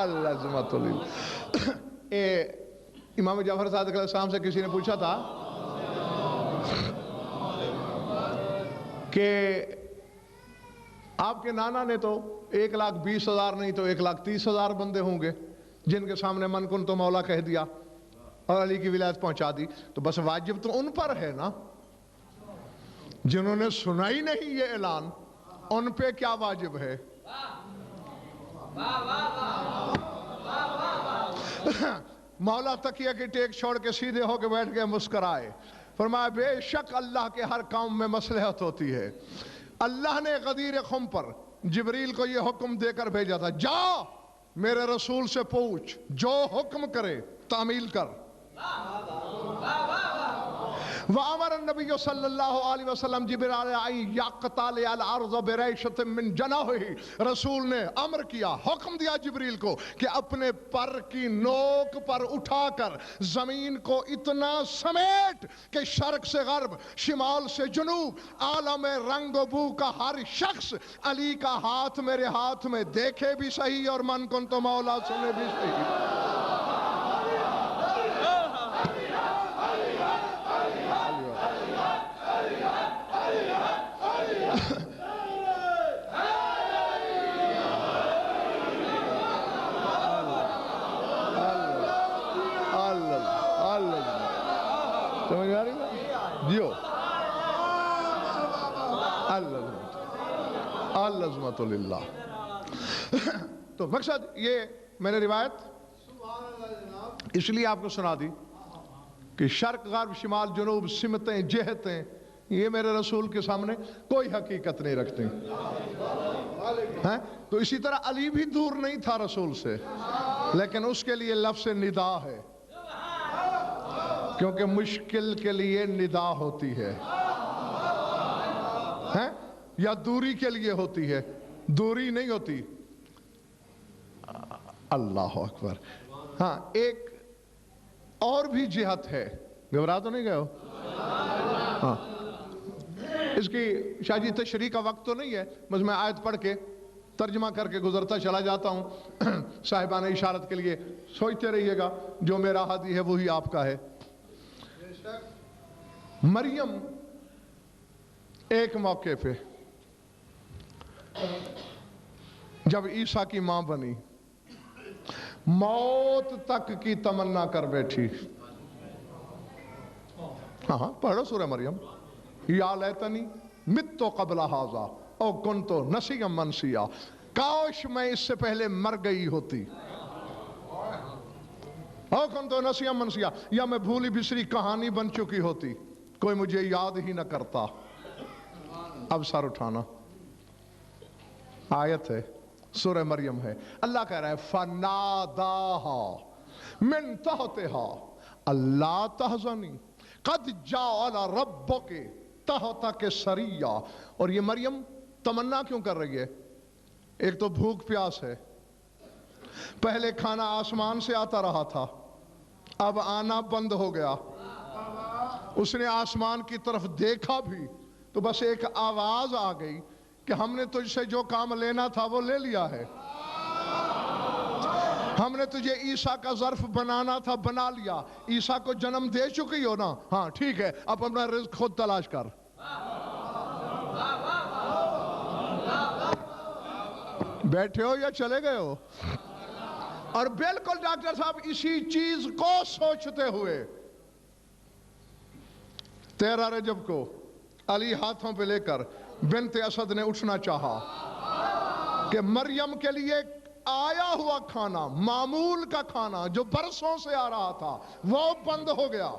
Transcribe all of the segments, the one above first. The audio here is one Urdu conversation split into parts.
العظمت للہ۔ امام جعفر صادق علیہ السلام سے کسی نے پوچھا تھا کہ آپ کے نانا نے تو 1,20,000 نہیں تو 1,30,000 بندے ہوں گے جن کے سامنے من کن تو مولا کہہ دیا اور علی کی ولایت پہنچا دی، تو بس واجب تو ان پر ہے نا جنہوں نے سنا ہی نہیں یہ اعلان، ان پہ کیا واجب ہے؟ مولا تکیہ کی ٹیک چھوڑ کے سیدھے ہو کے بیٹھ گئے، مسکرائے، فرمایا بے شک اللہ کے ہر کام میں مصلحت ہوتی ہے۔ اللہ نے غدیر خم پر جبریل کو یہ حکم دے کر بھیجا تھا، جا میرے رسول سے پوچھ، جو حکم کرے تعمیل کر۔ وَأَمَرَ النَّبِيُّ صلی اللہ علیہ وسلم جبرائیل أَن يَقْتَلِعَ الْأَرْضَ بِرَيْشَةٍ مِّن جَنَاحِهِ، رسول نے امر کیا، حکم دیا جبریل کو کہ اپنے پر کی نوک پر اٹھا کر زمین کو اتنا سمیٹ کہ شرق سے غرب، شمال سے جنوب، عالم رنگ و بو کا ہر شخص علی کا ہاتھ میرے ہاتھ میں دیکھے بھی صحیح اور من کن تو مولا سنے بھی صحیح۔ سمجھ آ رہی ہے جیو؟ العظمت للہ۔ تو مقصد یہ میں نے روایت اس لیے آپ کو سنا دی کہ شرق غرب شمال جنوب سمتیں جہتیں یہ میرے رسول کے سامنے کوئی حقیقت نہیں رکھتے ہیں۔ تو اسی طرح علی بھی دور نہیں تھا رسول سے، لیکن اس کے لیے لفظ ندا ہے، کیونکہ مشکل کے لیے ندا ہوتی ہے یا دوری کے لیے ہوتی ہے، دوری نہیں ہوتی۔ اللہ اکبر۔ ہاں ایک اور بھی جہت ہے، گھبرا تو نہیں گئے ہو؟ ہاں اس کی شاہ جی تشریح کا وقت تو نہیں ہے، بس میں آیت پڑھ کے ترجمہ کر کے گزرتا چلا جاتا ہوں۔ صاحبان اشارت کے لیے سوچتے رہیے گا، جو میرا ہادی ہے وہی آپ کا ہے۔ مریم ایک موقع پہ جب عیسیٰ کی ماں بنی، موت تک کی تمنا کر بیٹھی۔ ہاں پڑھو سورہ مریم، یا لیتنی متو قبل ھذا او کنتو نسیا منسیا، کاش میں اس سے پہلے مر گئی ہوتی، او کنتو نسیا منسیا، یا میں بھولی بسری کہانی بن چکی ہوتی، کوئی مجھے یاد ہی نہ کرتا۔ اب سر اٹھانا، آیت ہے سورہ مریم ہے، اللہ کہہ رہا ہے فَنَادَاهَا مِن تَحْتِهَا أَلَّا تَحْزَنِي قَدْ جَعَلَ رَبُّكِ تَحْتَكِ سَرِيًّا۔ اور یہ مریم تمنا کیوں کر رہی ہے؟ ایک تو بھوک پیاس ہے، پہلے کھانا آسمان سے آتا رہا تھا، اب آنا بند ہو گیا، اس نے آسمان کی طرف دیکھا بھی تو بس ایک آواز آ گئی کہ ہم نے تجھ سے جو کام لینا تھا وہ لے لیا ہے، ہم نے تجھے عیسیٰ کا ظرف بنانا تھا بنا لیا، عیسیٰ کو جنم دے چکی ہو نا، ہاں ٹھیک ہے، اب اپنا رزق خود تلاش کر۔ بیٹھے ہو یا چلے گئے ہو؟ اور بالکل ڈاکٹر صاحب اسی چیز کو سوچتے ہوئے 13 رجب کو علی ہاتھوں پہ لے کر بنت اسد نے اٹھنا چاہا کہ مریم کے لیے آیا ہوا کھانا، معمول کا کھانا جو برسوں سے آ رہا تھا وہ بند ہو گیا۔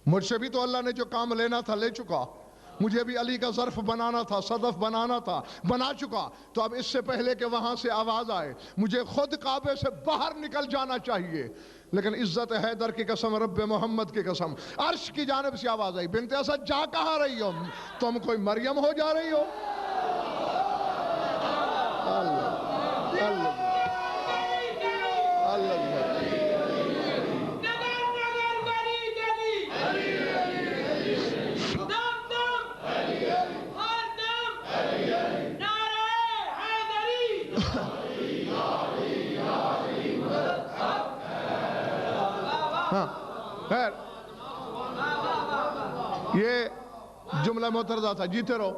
مجھ سے بھی تو اللہ نے جو کام لینا تھا لے چکا، مجھے بھی علی کا ظرف بنانا تھا، صدف بنانا تھا، بنا چکا، تو اب اس سے پہلے کہ وہاں سے آواز آئے مجھے خود کعبے سے باہر نکل جانا چاہیے، لیکن عزت حیدر کی قسم، رب محمد کی قسم، عرش کی جانب سے آواز آئی، بنت اسد جا کہاں رہی ہو؟ تم کوئی مریم ہو جا رہی ہو؟ خیر یہ جملہ معترضہ تھا، جیتے رہو۔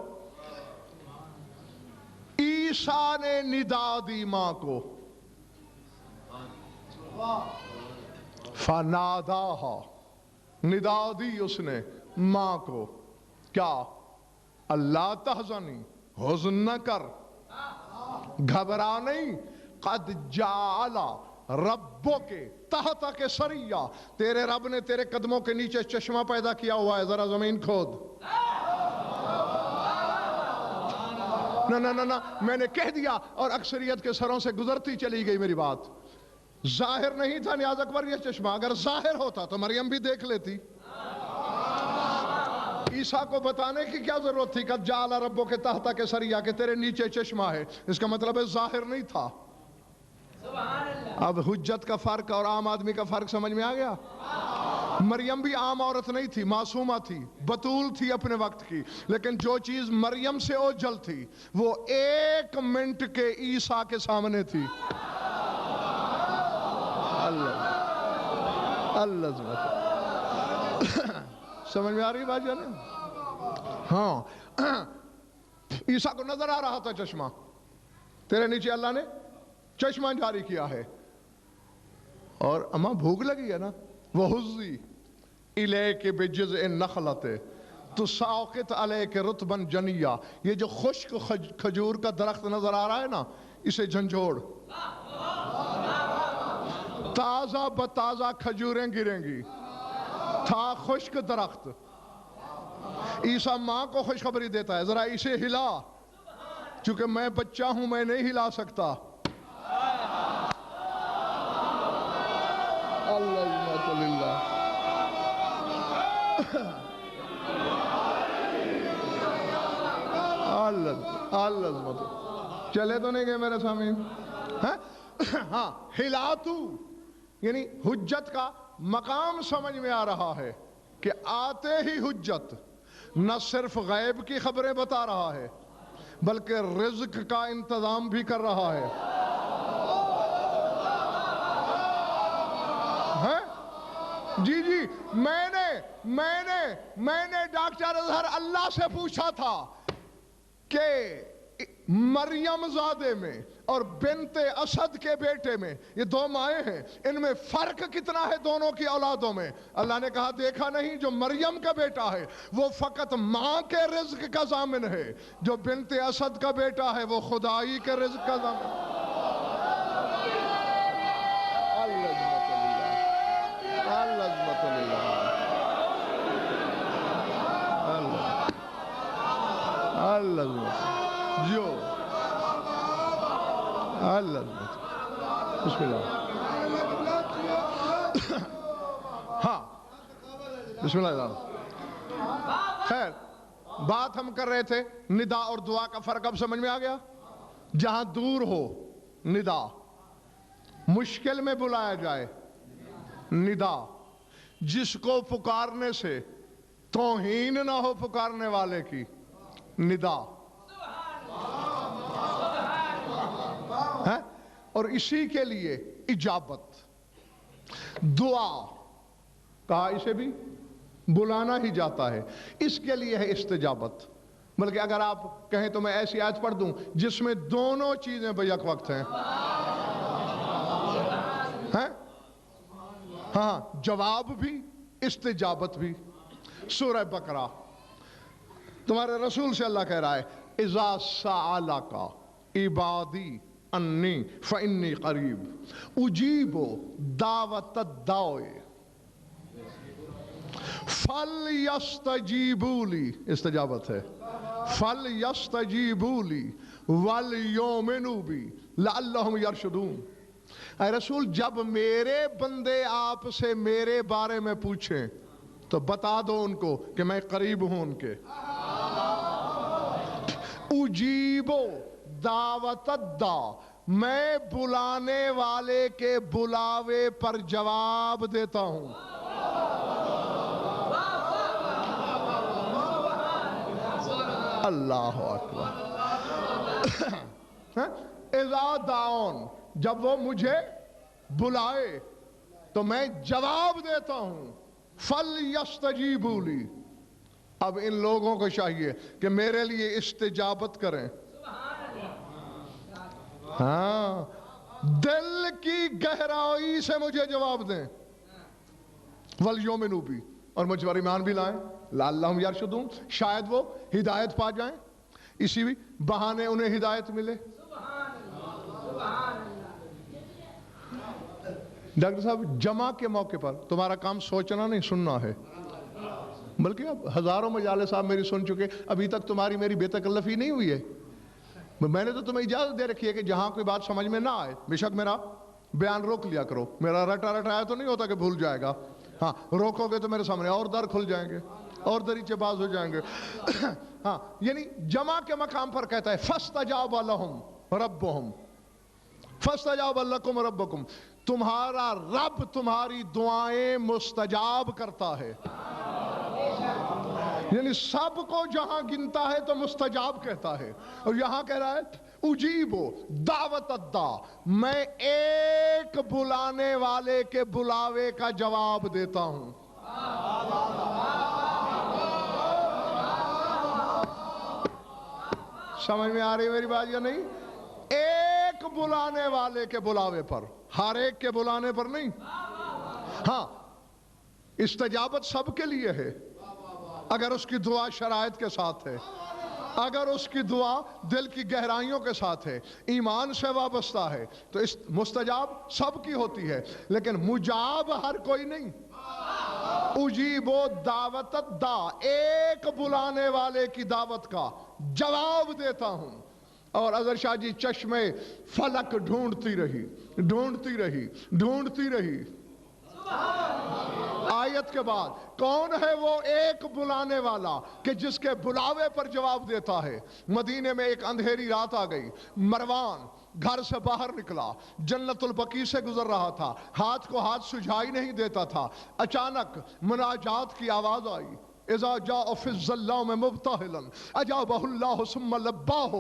عیسیٰ نے ندا دی ماں کو، فناداہا، ندا دی اس نے ماں کو، کیا؟ اللہ تحزنی، حزن نہ کر، گھبرا نہیں، قد جعل ربک تحتک سریا، تیرے رب نے تیرے قدموں کے نیچے چشمہ پیدا کیا ہوا ہے، ذرا زمین کھود۔ نہ میں نے کہہ دیا اور اکثریت کے سروں سے گزرتی چلی گئی میری بات۔ ظاہر نہیں تھا نیاز اکبر یہ چشمہ، اگر ظاہر ہوتا تو مریم بھی دیکھ لیتی۔ عیسیٰ کو بتانے کی کیا ضرورت تھی کہ جعل ربک تحتک سریا کہ تیرے نیچے چشمہ ہے؟ اس کا مطلب ہے ظاہر نہیں تھا۔ اب حجت کا فرق اور عام آدمی کا فرق سمجھ میں آ گیا؟ مریم بھی عام عورت نہیں تھی، معصومہ تھی، بتول تھی اپنے وقت کی، لیکن جو چیز مریم سے اوجھل تھی وہ 1 منٹ کے عیسیٰ کے سامنے تھی۔ اللہ سمجھ میں آ رہی بات جانے؟ ہاں، عیسیٰ کو نظر آ رہا تھا چشمہ، تیرے نیچے اللہ نے چشمہ جاری کیا ہے۔ اور اماں بھوک لگی ہے نا، وَحُزِّي إِلَيْكِ بِجِذْعِ النَّخْلَةِ تُسَاقِطْ عَلَيْكِ رُطْبًا جَنِيًّا، یہ جو خشک کھجور کا درخت نظر آ رہا ہے نا، اسے جھنجھوڑ، تازہ بتازہ کھجوریں گریں گی۔ تھا خشک درخت، عیسیٰ ماں کو خوشخبری دیتا ہے، ذرا اسے ہلا، چونکہ میں بچہ ہوں، میں نہیں ہلا سکتا۔ اللہ چلے تو نہیں گئے میرے سامنے؟ ہاں، ہلا تو یعنی حجت کا مقام سمجھ میں آ رہا ہے کہ آتے ہی حجت نہ صرف غیب کی خبریں بتا رہا ہے بلکہ رزق کا انتظام بھی کر رہا ہے۔ جی میں نے ڈاکٹر اظہر اللہ سے پوچھا تھا کہ مریم زادے میں اور بنت اسد کے بیٹے میں، یہ 2 مائیں ہیں، ان میں فرق کتنا ہے دونوں کی اولادوں میں؟ اللہ نے کہا دیکھا نہیں، جو مریم کا بیٹا ہے وہ فقط ماں کے رزق کا ضامن ہے، جو بنت اسد کا بیٹا ہے وہ خدائی کے رزق کا ضامن ہے۔ بسم اللہ، ہاں بسم اللہ۔ خیر، بات ہم کر رہے تھے ندا اور دعا کا فرق، اب سمجھ میں آ گیا؟ جہاں دور ہو ندا، مشکل میں بلایا جائے ندا، جس کو پکارنے سے توہین نہ ہو پکارنے والے کی ندا، اور اسی کے لیے اجابت، دعا کہا اسے بھی بلانا ہی جاتا ہے، اس کے لیے ہے استجابت۔ بلکہ اگر آپ کہیں تو میں ایسی آیت پڑھ دوں جس میں دونوں چیزیں بیک وقت ہیں، ہاں، جواب بھی استجابت بھی۔ سورہ بقرہ، تمہارے رسول سے اللہ کہہ رہا ہے اذا سألک عبادی انی فانی قریب اجیب دعوت الداعی فلیستجیبوا لی، استجابت ہے، فلیستجیبوا لی ولیؤمنوا بی لعلہم یرشدون۔ اے رسول، جب میرے بندے آپ سے میرے بارے میں پوچھیں تو بتا دو ان کو کہ میں قریب ہوں ان کے۔ اجیبو دعوت الداع، میں بلانے والے کے بلاوے پر جواب دیتا ہوں۔ اللہ اکبر۔ اذا دعون، جب وہ مجھے بلائے تو میں جواب دیتا ہوں۔ فَلْيَسْتَجِيبُوا لِي، اب ان لوگوں کو چاہیے کہ میرے لیے استجابت کریں، ہاں دل کی گہرائی سے مجھے جواب دیں، وَلْيُؤْمِنُوا بِي، اور مجھ پر ایمان بھی لائیں، لَعَلَّهُمْ يَرْشُدُونَ، شاید وہ ہدایت پا جائیں، اسی بھی بہانے انہیں ہدایت ملے۔ ڈاکٹر صاحب جمعہ کے موقع پر تمہارا کام سوچنا نہیں سننا ہے، بلکہ اب ہزاروں مجالس صاحب میری سن چکے، ابھی تک تمہاری میری بے تکلفی نہیں ہوئی ہے، میں نے تو تمہیں اجازت دے رکھی ہے کہ جہاں کوئی بات سمجھ میں نہ آئے بے شک میرا بیان روک لیا کرو، میرا رٹا رٹایا تو نہیں ہوتا کہ بھول جائے گا، ہاں روکو گے تو میرے سامنے اور در کھل جائیں گے اور دریچے باز ہو جائیں گے۔ ہاں یعنی جمعہ کے مقام پر کہتا ہے فَاسْتَجَابَ لَهُمْ رَبُّهُمْ فَاسْتَجَابَ لَكُمْ رَبُّكُمْ، تمہارا رب تمہاری دعائیں مستجاب کرتا ہے، یعنی سب کو جہاں گنتا ہے تو مستجاب کہتا ہے، اور یہاں کہہ رہا ہے اجیبو دعوت الداع، میں ایک بلانے والے کے بلاوے کا جواب دیتا ہوں۔ سمجھ میں آ رہی میری بات یا نہیں؟ ایک بلانے والے کے بلاوے پر، ہر ایک کے بلانے پر نہیں۔ ہاں استجابت سب کے لیے ہے اگر اس کی دعا شرائط کے ساتھ ہے، اگر اس کی دعا دل کی گہرائیوں کے ساتھ ہے، ایمان سے وابستہ ہے، تو اس مستجاب سب کی ہوتی ہے، لیکن مجاب ہر کوئی نہیں۔ اجیب و دعوت الداع، ایک بلانے والے کی دعوت کا جواب دیتا ہوں۔ اور اظہر شاہ جی چشمے فلک ڈھونڈتی رہی ڈھونڈتی رہی ڈھونڈتی رہی، آیت کے بعد کون ہے وہ ایک بلانے والا کہ جس کے بلاوے پر جواب دیتا ہے؟ مدینے میں ایک اندھیری رات آ گئی، مروان گھر سے باہر نکلا، جنت البقیع سے گزر رہا تھا، ہاتھ کو ہاتھ سجھائی نہیں دیتا تھا، اچانک مناجات کی آواز آئی، اذا جاء فی الظلام مبتہلا اجابہ اللہ ثم لباہ،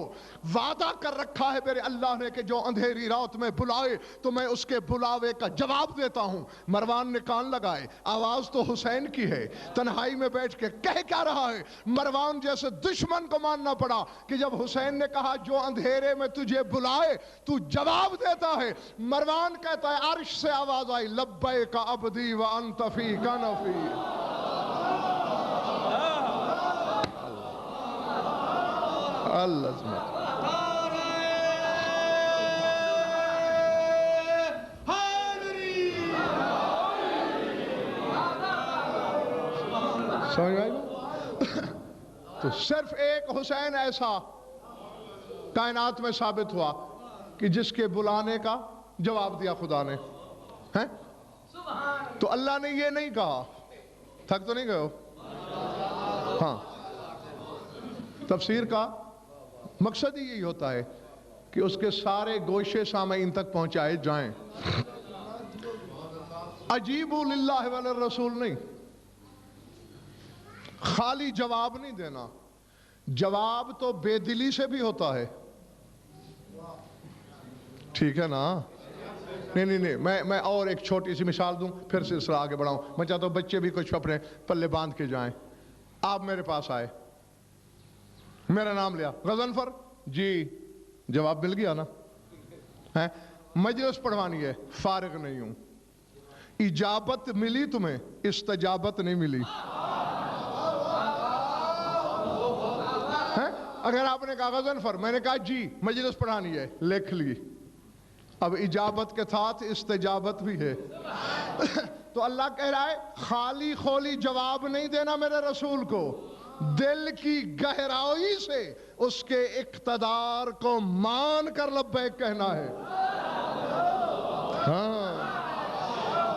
وعدہ کر رکھا ہے میرے اللہ نے کہ جو اندھیری رات میں بلائے تو میں اس کے بلاوے کا جواب دیتا ہوں۔ مروان نے کان لگائے، آواز تو حسین کی ہے، تنہائی میں بیٹھ کے کہہ کیا رہا ہے؟ مروان جیسے دشمن کو ماننا پڑا کہ جب حسین نے کہا جو اندھیرے میں تجھے بلائے تو جواب دیتا ہے، مروان کہتا ہے عرش سے آواز آئی لبیک عبدی وانت فی کنفی۔ اللہ سمجھ آئی؟ تو صرف ایک حسین ایسا کائنات میں ثابت ہوا کہ جس کے بلانے کا جواب دیا خدا نے، ہیں؟ تو اللہ نے یہ نہیں کہا، تھک تو نہیں گئے ہو؟ ہاں تفسیر کا مقصد ہی یہی ہوتا ہے کہ اس کے سارے گوشے سامعین تک پہنچائے جائیں۔ اجیبوا للہ وللرسول نہیں، خالی جواب نہیں دینا، جواب تو بے دلی سے بھی ہوتا ہے، ٹھیک ہے نا؟ نہیں میں اور ایک چھوٹی سی مثال دوں پھر سلسلہ آگے بڑھاؤں۔ میں چاہتا ہوں بچے بھی کچھ اپنے پلے باندھ کے جائیں۔ آپ میرے پاس آئے، میرا نام لیا، غضنفر جی، جواب مل گیا نا؟ مجلس پڑھوانی ہے، فارغ نہیں ہوں، اجابت ملی تمہیں، استجابت نہیں ملی۔ اگر آپ نے کہا غضنفر، میں نے کہا جی مجلس پڑھانی ہے، لکھ لی، اب اجابت کے ساتھ استجابت بھی ہے۔ تو اللہ کہہ رہا ہے خالی خولی جواب نہیں دینا میرے رسول کو، دل کی گہرائی سے اس کے اقتدار کو مان کر لبیک کہنا ہے۔ ہاں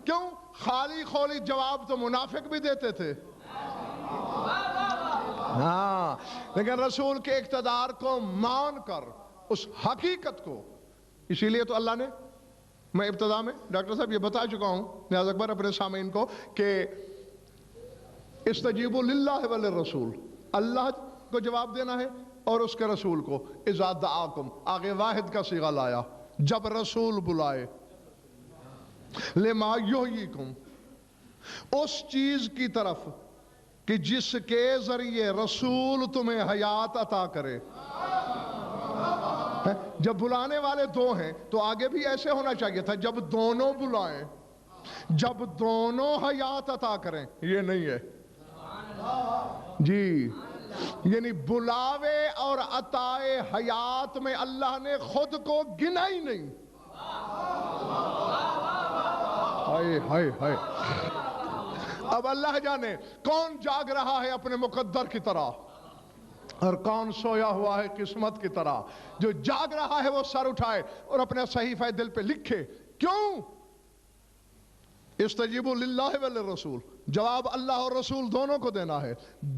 کیوں؟ خالی خولی جواب تو منافق بھی دیتے تھے، ہاں، لیکن رسول کے اقتدار کو مان کر اس حقیقت کو، اسی لیے تو اللہ نے، میں ابتدا میں ڈاکٹر صاحب یہ بتا چکا ہوں نیاز اکبر اپنے سامعین کو کہ استجیبوا للہ وللرسول، اللہ کو جواب دینا ہے اور اس کے رسول کو، اذا دعاکم، آگے واحد کا صیغہ لایا، جب رسول بلائے، لما یحییکم، اس چیز کی طرف کہ جس کے ذریعے رسول تمہیں حیات عطا کرے. جب بلانے والے دو ہیں تو آگے بھی ایسے ہونا چاہیے تھا، جب دونوں بلائیں، جب دونوں حیات عطا کریں. یہ نہیں ہے جی، یعنی بلاوے اور عطائے حیات میں اللہ نے خود کو گنا ہی نہیں. ہائے ہائے ہائے. اب اللہ جانے کون جاگ رہا ہے اپنے مقدر کی طرح اور کون سویا ہوا ہے قسمت کی طرح. جو جاگ رہا ہے وہ سر اٹھائے اور اپنے صحیفہ دل پہ لکھے. کیوں؟ استجیبوا للہ وللرسول. جواب اللہ اور رسول دونوں کو دینا ہے.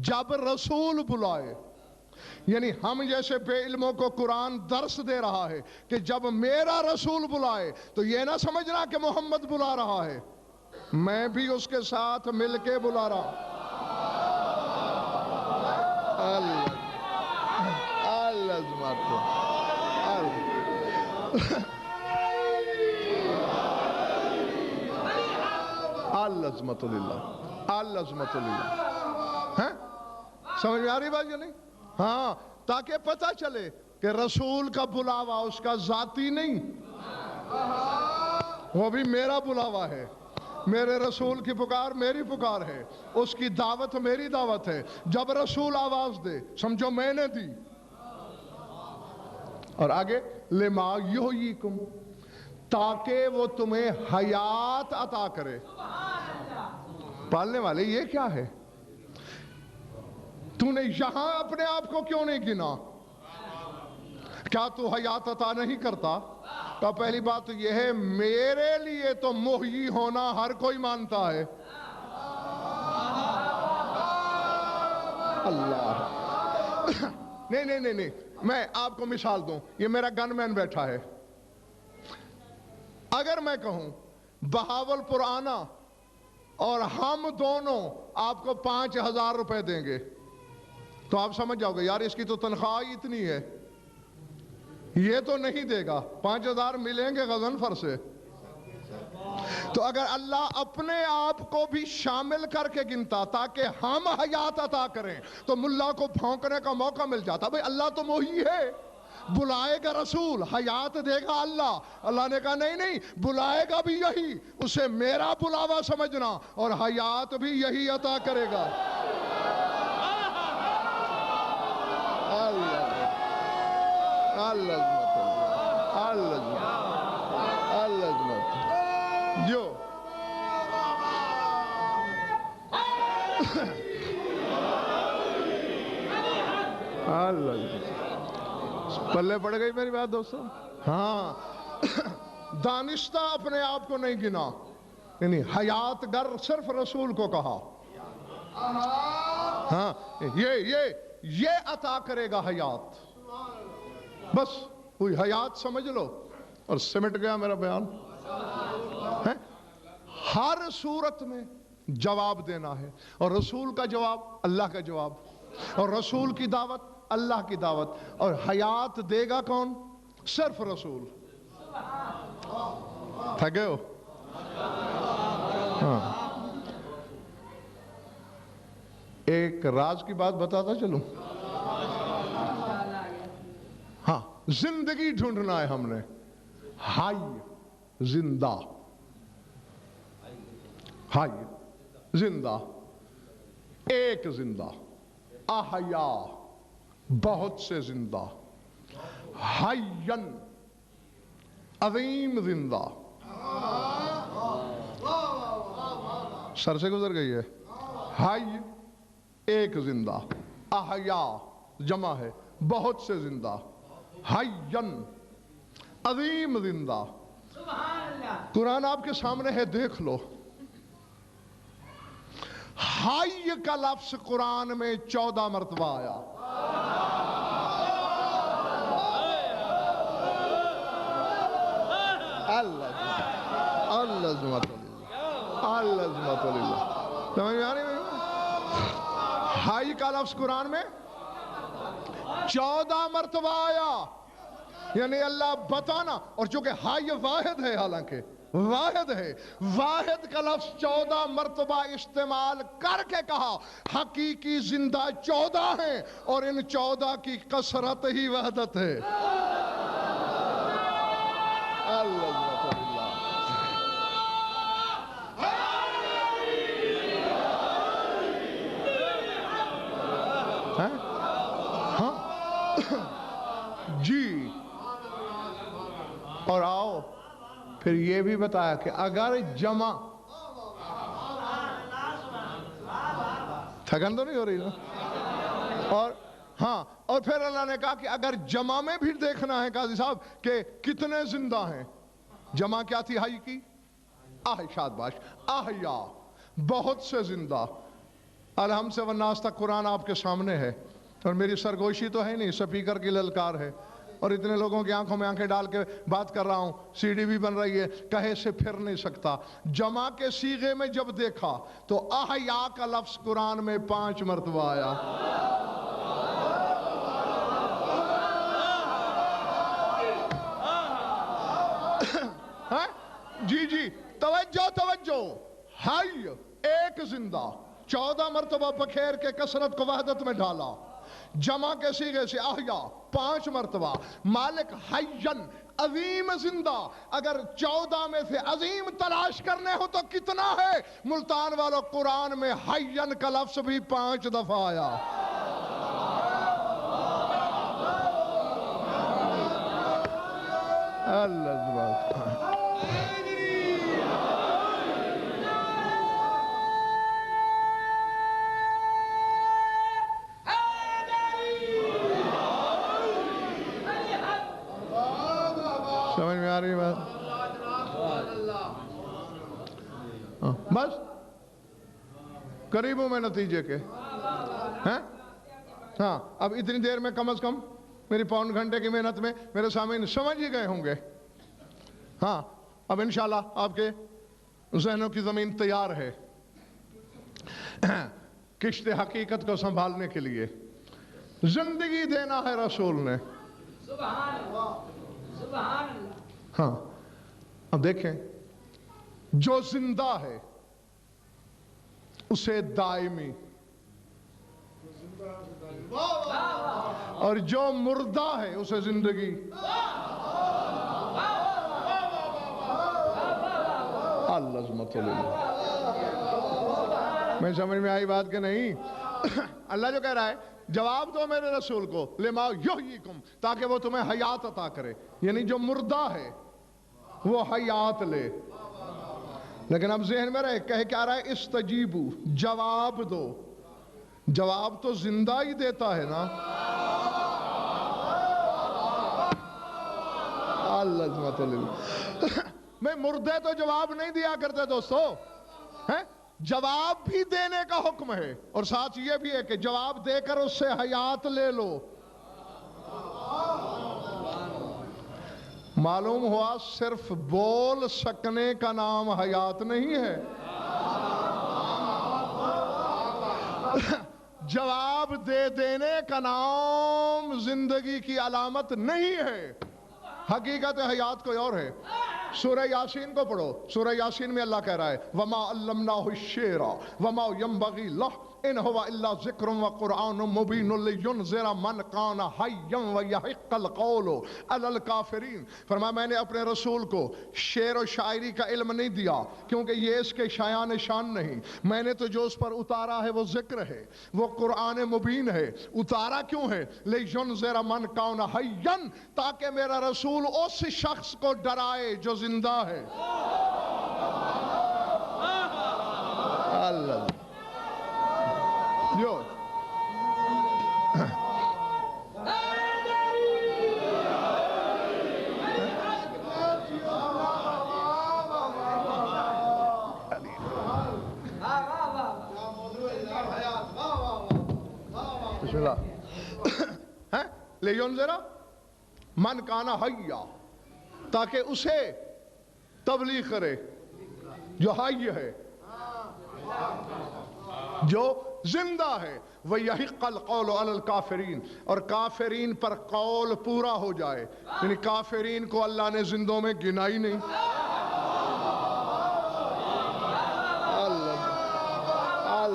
جب رسول بلائے، یعنی ہم جیسے بے علموں کو قرآن درس دے رہا ہے کہ جب میرا رسول بلائے تو یہ نہ سمجھنا کہ محمد بلا رہا ہے، میں بھی اس کے ساتھ مل کے بلا رہا. العظمت للہ، العظمت للہ. سمجھ میں آ رہی بات یا نہیں؟ ہاں، تاکہ پتہ چلے کہ رسول کا بلاوا اس کا ذاتی نہیں، وہ بھی میرا بلاوا ہے. میرے رسول کی پکار میری پکار ہے، اس کی دعوت میری دعوت ہے. جب رسول آواز دے سمجھو میں نے دی. اور آگے لما یحییکم، تاکہ وہ تمہیں حیات عطا کرے. پالنے والے یہ کیا ہے؟ تو نے یہاں اپنے آپ کو کیوں نہیں گنا؟ کیا تو حیات عطا نہیں کرتا؟ تو پہلی بات تو یہ ہے، میرے لیے تو محیی ہونا ہر کوئی مانتا ہے. اللہ نہیں نہیں نہیں نہیں، میں آپ کو مثال دوں. یہ میرا گن مین بیٹھا ہے. اگر میں کہوں بہاولپور آنا اور ہم دونوں آپ کو 5,000 روپے دیں گے تو آپ سمجھ جاؤ گے یار اس کی تو تنخواہ اتنی ہے، یہ تو نہیں دے گا. 5,000 ملیں گے غضنفر سے. تو اگر اللہ اپنے آپ کو بھی شامل کر کے گنتا تاکہ ہم حیات عطا کریں تو ملا کو بھونکنے کا موقع مل جاتا. بھئی اللہ تو محیی ہے، بلائے گا رسول، حیات دے گا اللہ. اللہ نے کہا نہیں نہیں، بلائے گا بھی یہی، اسے میرا بلاوا سمجھنا اور حیات بھی یہی عطا کرے گا. اللہ اللہ جو پلے پڑ گئی میری بات دوستو. ہاں، دانستہ اپنے آپ کو نہیں گنا، یعنی حیات گر صرف رسول کو کہا. ہاں، یہ عطا کرے گا حیات. بس کوئی حیات سمجھ لو اور سمٹ گیا میرا بیان. ہر صورت میں جواب دینا ہے، اور رسول کا جواب اللہ کا جواب، اور رسول کی دعوت اللہ کی دعوت. اور حیات دے گا کون؟ صرف رسول. تھکے ہو؟ ہاں، ایک راز کی بات بتاتا چلوں. ہاں، زندگی ڈھونڈنا ہے ہم نے. حی، زندہ، حی زندہ، ایک زندہ. احیا، بہت سے زندہ. حیّن، عظیم زندہ. سر سے گزر گئی ہے. حی ایک زندہ، احیا جمع ہے بہت سے زندہ. حیّن عظیم زندہ. قرآن آپ کے سامنے ہے، دیکھ لو. حی کا لفظ قرآن میں 14 مرتبہ آیا. العظمت للہ. سمجھ میں آ رہی ہے؟ حی کا لفظ قرآن میں 14 مرتبہ آیا. یعنی اللہ بتانا، اور چونکہ حی واحد ہے، حالانکہ واحد ہے. واحد کا لفظ 14 مرتبہ استعمال کر کے کہا. حقیقی زندہ 14 ہیں اور ان 14 کی کثرت ہی وحدت ہے. اللہ جی. اور آؤ پھر یہ بھی بتایا کہ اگر جمع تھکن تو نہیں ہو رہی نا. اور ہاں اور پھر اللہ نے کہا کہ اگر جمع میں بھی دیکھنا ہے قاضی صاحب کہ کتنے زندہ ہیں. جمع کیا تھی حی کی؟ شادباش احیا، بہت سے زندہ. الحم سے والناس تک قرآن آپ کے سامنے ہے اور میری سرگوشی تو ہے نہیں، سپیکر کی للکار ہے اور اتنے لوگوں کی آنکھوں میں آنکھیں ڈال کے بات کر رہا ہوں. سی ڈی بھی بن رہی ہے، کہے سے پھر نہیں سکتا. جمع کے صیغے میں جب دیکھا تو احیا کا لفظ قرآن میں 5 مرتبہ آیا. جی توجہ توجہ. حی ایک زندہ 14 مرتبہ بکھیر کے کثرت کو وحدت میں ڈالا. جمع کے صیغے سے احیا 5 مرتبہ. مالک حیّن عظیم زندہ. اگر 14 میں سے عظیم تلاش کرنے ہو تو کتنا ہے؟ ملتان والوں قرآن میں حیّن کا لفظ بھی 5 دفعہ آیا. اللہ سمجھ میں آ رہی بات؟ بس قریب ہوں میں نتیجے کے. ہاں اب اتنی دیر میں کم از کم میری 1.25 گھنٹے کی محنت میں میرے سامعین سمجھ ہی گئے ہوں گے. ہاں اب انشاءاللہ آپ کے ذہنوں کی زمین تیار ہے کشت حقیقت کو سنبھالنے کے لیے. زندگی دینا ہے رسول نے. سبحان اللہ سبحان اللہ. ہاں اب دیکھیں جو زندہ ہے اسے دائمی، اور جو مردہ ہے اسے زندگی. اللہ عظمت اللہ. میں سمجھ میں آئی بات کہ نہیں؟ اللہ جو کہہ رہا ہے جواب دو میرے رسول کو لما یحییکم، تاکہ وہ تمہیں حیات عطا کرے. یعنی جو مردہ ہے وہ حیات لے. لیکن اب ذہن میں رہے کہے کیا رہا ہے؟ استجیبو، جواب دو. جواب تو زندہ ہی دیتا ہے نا. اللہ عظمت اللہ. میں مردے تو جواب نہیں دیا کرتے دوستو. جواب بھی دینے کا حکم ہے اور ساتھ یہ بھی ہے کہ جواب دے کر اس سے حیات لے لو. معلوم ہوا صرف بول سکنے کا نام حیات نہیں ہے. جواب دے دینے کا نام زندگی کی علامت نہیں ہے. حقیقت حیات کوئی اور ہے. سورہ یاسین کو پڑھو. سورہ یاسین میں اللہ کہہ رہا ہے وَمَا عَلَّمْنَاهُ الشِّعْرَ وَمَا يَنبَغِي لَهُ إِنْ هُوَ إِلَّا ذِكْرٌ وَقُرْآنٌ مُبِينٌ لِيُنذِرَ مَنْ كَانَ حَيًّا وَيَحِقَّ الْقَوْلُ عَلَى الْكَافِرِينَ. فرمایا میں نے اپنے رسول کو شعر و شاعری کا علم نہیں دیا کیونکہ یہ اس کے شایان شان نہیں. میں نے تو جو اس پر اتارا ہے وہ ذکر ہے، وہ قرآن مبین ہے. اتارا کیوں ہے؟ لِيُنذِرَ مَنْ كَانَ حَيًّا، تاکہ میرا رسول اس شخص کو ڈرائے جو زندہ ہے. اللہ جو بسم اللہ. لِيُنذِرَ مَنْ كَانَ حَيًّا، تاکہ اسے تبلیغ کرے جو حی ہے، جو زندہ ہے. وَيَحِقَّ الْقَوْلُ عَلَى الْكَافِرِينَ، اور کافرین پر قول پورا ہو جائے. یعنی کافرین کو اللہ نے زندوں میں گنا ہی نہیں.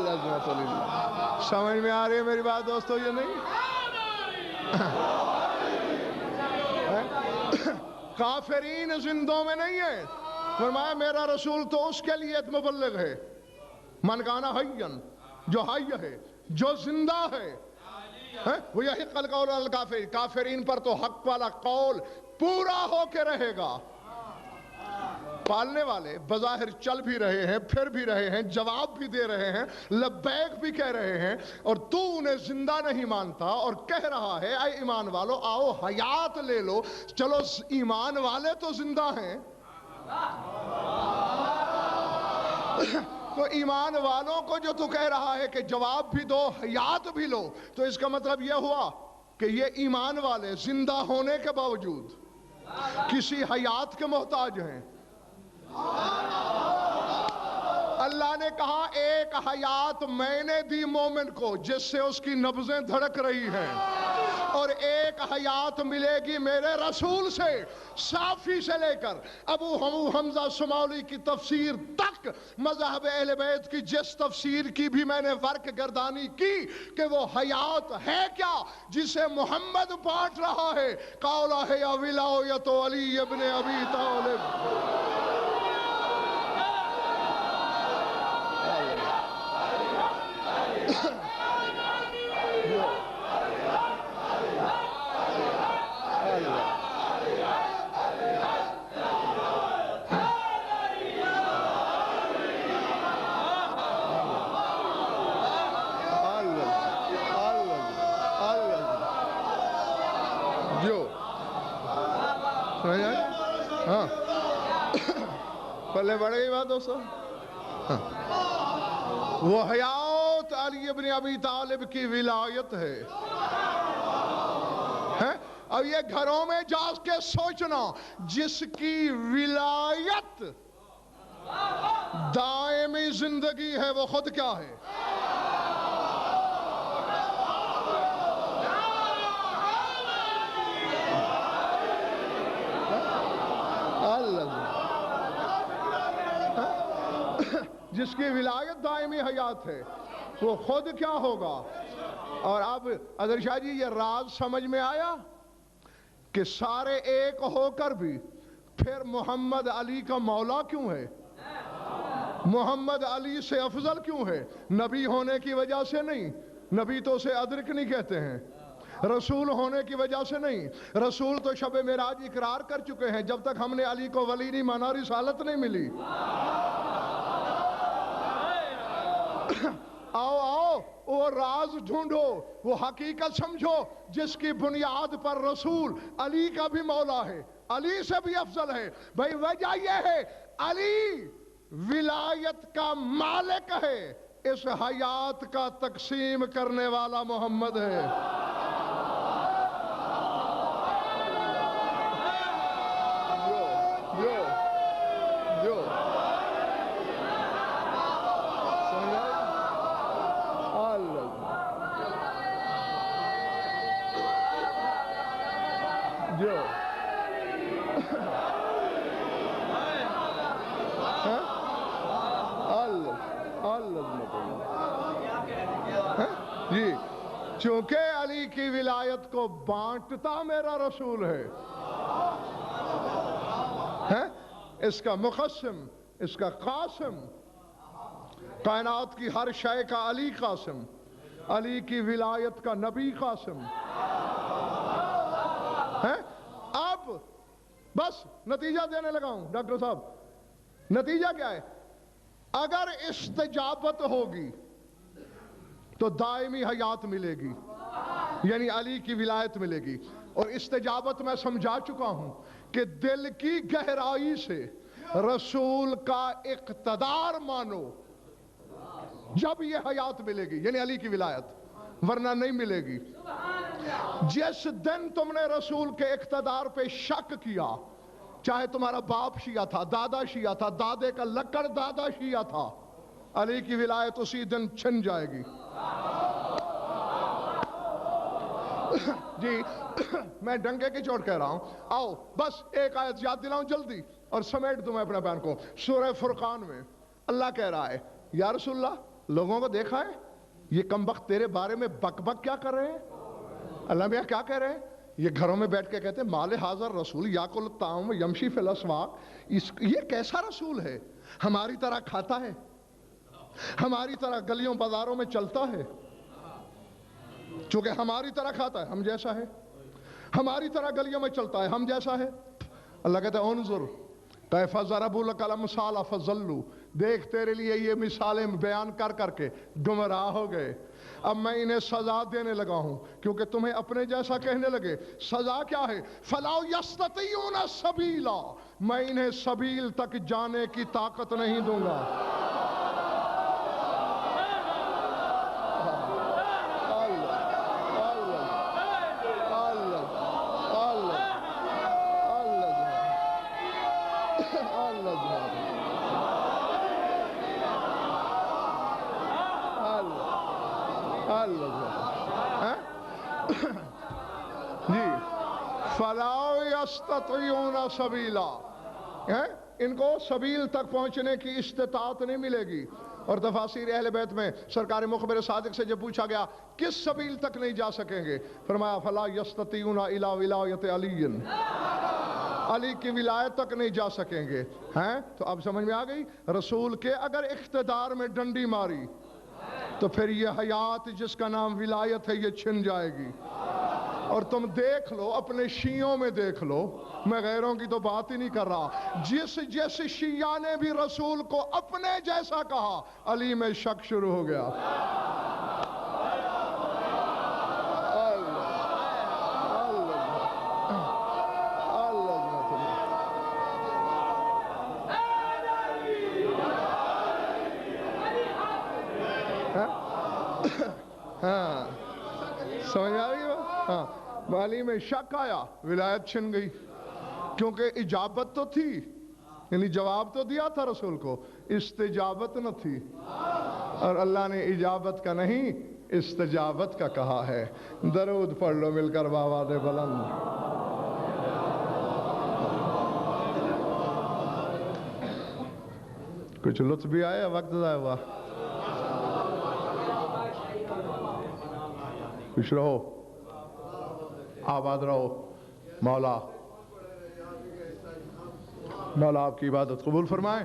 العظمت للہ. سمجھ میں آ رہی ہے میری بات دوستو یہ نہیں؟ کافرین زندوں میں نہیں ہے. فرمایا میرا رسول تو اس کے لیے مبلغ ہے من کانا حیًّا، جو حی ہے، جو زندہ ہے. وہ یہی قول الکافر، کافرین پر تو حق والا قول پورا ہو کے رہے گا. پالنے والے بظاہر چل بھی رہے ہیں، پھر بھی رہے ہیں، جواب بھی دے رہے ہیں، لبیک بھی کہہ رہے ہیں، اور تو انہیں زندہ نہیں مانتا اور کہہ رہا ہے اے ایمان والو آؤ حیات لے لو. چلو ایمان والے تو زندہ ہیں، تو ایمان والوں کو جو تو کہہ رہا ہے کہ جواب بھی دو حیات بھی لو، تو اس کا مطلب یہ ہوا کہ یہ ایمان والے زندہ ہونے کے باوجود کسی حیات کے محتاج ہیں. اللہ نے کہا ایک حیات میں نے دی مومن کو جس سے اس کی نبضیں دھڑک رہی ہیں، اور ایک حیات ملے گی میرے رسول سے. صافی سے لے کر ابو حمزہ شمالی کی تفسیر تک مذہب اہل بیت کی جس تفسیر کی بھی میں نے ورق گردانی کی کہ وہ حیات ہے کیا جسے محمد بانٹ رہا ہے. قولا ہے یا ولایت علی ابن ابی طالب. پلے بڑھ گئی بات دوستو. وہ حیات علی ابن ابی طالب کی ولایت ہے. اب یہ گھروں میں جا کے سوچنا جس کی ولایت دائمی زندگی ہے وہ خود کیا ہے. جس کی ولایت دائمی حیات ہے وہ خود کیا ہوگا. اور اب اظہر شاہ جی یہ راز سمجھ میں آیا کہ سارے ایک ہو کر بھی پھر محمد علی کا مولا کیوں ہے، محمد علی سے افضل کیوں ہے. نبی ہونے کی وجہ سے نہیں، نبی تو اسے ادرک نہیں کہتے ہیں. رسول ہونے کی وجہ سے نہیں، رسول تو شب معراج اقرار کر چکے ہیں جب تک ہم نے علی کو ولی نہیں مانا رسالت نہیں ملی. آؤ آؤ وہ راز ڈھونڈو، وہ حقیقت سمجھو جس کی بنیاد پر رسول علی کا بھی مولا ہے، علی سے بھی افضل ہے. بھائی وجہ یہ ہے علی ولایت کا مالک ہے، اس حیات کا تقسیم کرنے والا محمد ہے. جی چونکہ علی کی ولایت کو بانٹتا میرا رسول ہے، اس کا مقسم، اس کا قاسم، کائنات کی ہر شے کا علی قاسم، علی کی ولایت کا نبی قاسم. اب بس نتیجہ دینے لگا ہوں ڈاکٹر صاحب. نتیجہ کیا ہے؟ اگر استجابت ہوگی تو دائمی حیات ملے گی، یعنی علی کی ولایت ملے گی. اور استجابت میں سمجھا چکا ہوں کہ دل کی گہرائی سے رسول کا اقتدار مانو، جب یہ حیات ملے گی یعنی علی کی ولایت، ورنہ نہیں ملے گی. جس دن تم نے رسول کے اقتدار پہ شک کیا، چاہے تمہارا باپ شیعہ تھا، دادا شیعہ تھا، دادے کا لکڑ دادا شیعہ تھا، علی کی ولایت اسی دن چھن جائے گی. جی میں ڈنکے کی چوٹ کہہ رہا ہوں. آؤ بس ایک آیت یاد دلاؤں جلدی اور سمیٹ دوں میں اپنے بیان کو. سورہ فرقان میں اللہ کہہ رہا ہے یا رسول اللہ لوگوں کو دیکھا ہے یہ کمبخت تیرے بارے میں بک بک کیا کر رہے ہیں؟ اللہ میاں کیا کہہ رہے ہیں؟ یہ گھروں میں بیٹھ کے کہتے ہیں مال حاضر رسول یاکل الطعام یمشی فی الاسواق، یہ کیسا رسول ہے؟ ہماری طرح کھاتا ہے، ہماری طرح گلیوں بازاروں میں چلتا ہے، چونکہ ہماری طرح کھاتا ہے ہم جیسا ہے، ہماری طرح گلیوں میں چلتا ہے ہم جیسا ہے۔ اللہ کہتا ہے انظر کیف ضربوا لک الامثال فضلوا، دیکھ تیرے لیے یہ مثالیں بیان کر کر کے گمراہ ہو گئے، اب میں انہیں سزا دینے لگا ہوں کیونکہ تمہیں اپنے جیسا کہنے لگے۔ سزا کیا ہے؟ فلا یستطیعون سبیلا، میں انہیں سبیل تک جانے کی طاقت نہیں دوں گا۔ جی فلا یستطیعون سبیلا، ان کو سبیل تک پہنچنے کی استطاعت نہیں ملے گی۔ اور تفاسیر اہل بیت میں سرکار مخبر صادق سے جب پوچھا گیا کس سبیل تک نہیں جا سکیں گے، فرمایا فلا یستطیعون الی ولایت علی، علی کی ولایت تک نہیں جا سکیں گے۔ ہیں تو اب سمجھ میں آ گئی، رسول کے اگر اقتدار میں ڈنڈی ماری تو پھر یہ حیات جس کا نام ولایت ہے یہ چھن جائے گی۔ اور تم دیکھ لو اپنے شیعوں میں دیکھ لو، میں غیروں کی تو بات ہی نہیں کر رہا، جس شیعہ نے بھی رسول کو اپنے جیسا کہا علی میں شک شروع ہو گیا۔ ہاں سمجھ آ رہی ہے؟ ہاں علی میں شک آیا، ولایت چھن گئی، کیونکہ اجابت تو تھی، یعنی جواب تو دیا تھا رسول کو، استجابت نہ تھی، اور اللہ نے اجابت کا نہیں استجابت کا کہا ہے۔ درود پڑھ لو مل کر بآواز بلند۔ کچھ لطف بھی آیا، وقت ضائع ہوا؟ خوش رہو، آباد رہو، مولا آپ کی عبادت قبول فرمائے۔